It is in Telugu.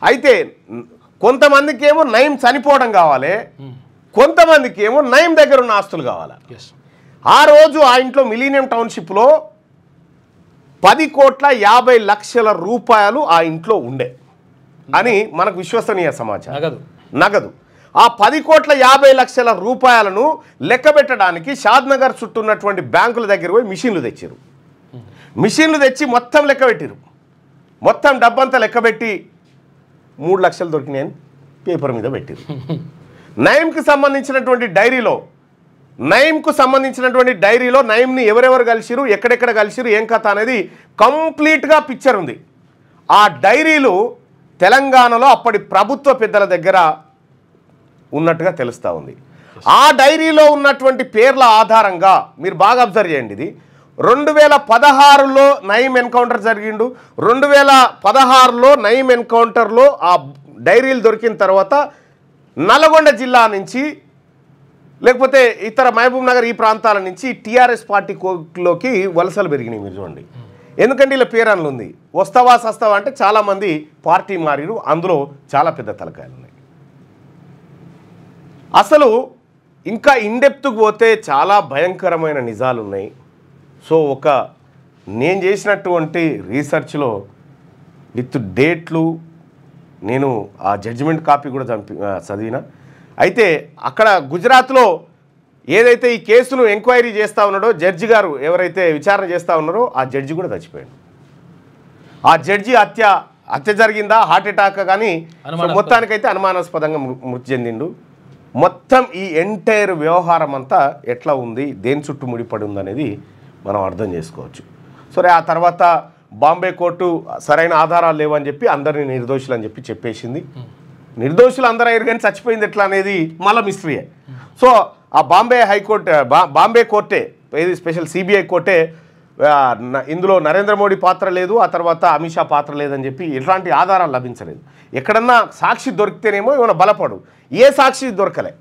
అయితే కొంతమందికి ఏమో నయం చనిపోవడం కావాలి, కొంతమందికి ఏమో నయం దగ్గర ఉన్న ఆస్తులు కావాలి. ఆ రోజు ఆ ఇంట్లో మిలీనియం టౌన్షిప్లో 10,50,00,00,000 రూపాయలు ఆ ఇంట్లో ఉండే అని మనకు విశ్వసనీయ సమాచారం. నగదు. ఆ 10,50,00,000 రూపాయలను లెక్క పెట్టడానికి షాద్నగర్ చుట్టూ ఉన్నటువంటి బ్యాంకుల దగ్గర పోయి మిషన్లు తెచ్చారు. మిషన్లు తెచ్చి మొత్తం లెక్క పెట్టారు. మొత్తం డబ్బంతా లెక్కబెట్టి 3 లక్షలు దొరికినాయని పేపర్ మీద పెట్టారు. నయంకి సంబంధించినటువంటి డైరీలో నయంని ఎవరెవరు కలిసిరు, ఎక్కడెక్కడ కలిసిరు, ఏం కథ అనేది కంప్లీట్గా పిక్చర్ ఉంది. ఆ డైరీలు తెలంగాణలో అప్పటి ప్రభుత్వ పెద్దల దగ్గర ఉన్నట్టుగా తెలుస్తూ ఉంది. ఆ డైరీలో ఉన్నటువంటి పేర్ల ఆధారంగా మీరు బాగా అబ్జర్వ్ చేయండి. ఇది 2016లో నయం ఎన్కౌంటర్ జరిగిండు. 2016లో నయం ఎన్కౌంటర్లో ఆ డైరీలు దొరికిన తర్వాత నల్గొండ జిల్లా నుంచి లేకపోతే ఇతర మహబూబ్ నగర్ ఈ ప్రాంతాల నుంచి టీఆర్ఎస్ పార్టీలోకి వలసలు పెరిగినాయి. మీరు చూడండి, ఎందుకంటే ఇలా పేరన్లు ఉంది. వస్తావా సస్తావా అంటే చాలామంది పార్టీ మారిరు. అందులో చాలా పెద్ద తలకాయలు ఉన్నాయి. అసలు ఇంకా ఇన్డెప్త్కి పోతే చాలా భయంకరమైన నిజాలు ఉన్నాయి. సో నేను చేసినటువంటి రీసెర్చ్లో విత్ డేట్లు నేను ఆ జడ్జిమెంట్ కాపీ కూడా చదివిన. అయితే అక్కడ గుజరాత్లో ఏదైతే ఈ కేసును ఎంక్వైరీ చేస్తూ ఉన్నాడో జడ్జి గారు, ఎవరైతే విచారణ చేస్తూ ఉన్నారో ఆ జడ్జి కూడా చచ్చిపోయాడు. ఆ జడ్జి హత్య జరిగిందా, హార్ట్ అటాక్ కానీ మొత్తానికైతే అనుమానాస్పదంగా మృతి చెందిండు. మొత్తం ఈ ఎంటైర్ వ్యవహారం అంతా ఎట్లా ఉంది, దేని చుట్టూ ముడిపడి ఉందనేది మనం అర్థం చేసుకోవచ్చు. సరే, ఆ తర్వాత బాంబే కోర్టు సరైన ఆధారాలు లేవని చెప్పి అందరినీ నిర్దోషులు అని చెప్పేసింది. నిర్దోషులు అందరూ అయ్యారు కానీ చచ్చిపోయింది ఎట్లా అనేది మళ్ళీ మిస్టరీయే. సో ఆ బాంబే కోర్టే, ఇది స్పెషల్ సిబిఐ కోర్టే ఇందులో నరేంద్ర మోడీ పాత్ర లేదు, ఆ తర్వాత అమిత్ షా పాత్ర లేదని చెప్పి ఎట్లాంటి ఆధారాలు లభించలేదు. ఎక్కడన్నా సాక్షి దొరికితేనేమో ఏమైనా బలపడు, ఏ సాక్షి దొరకలే.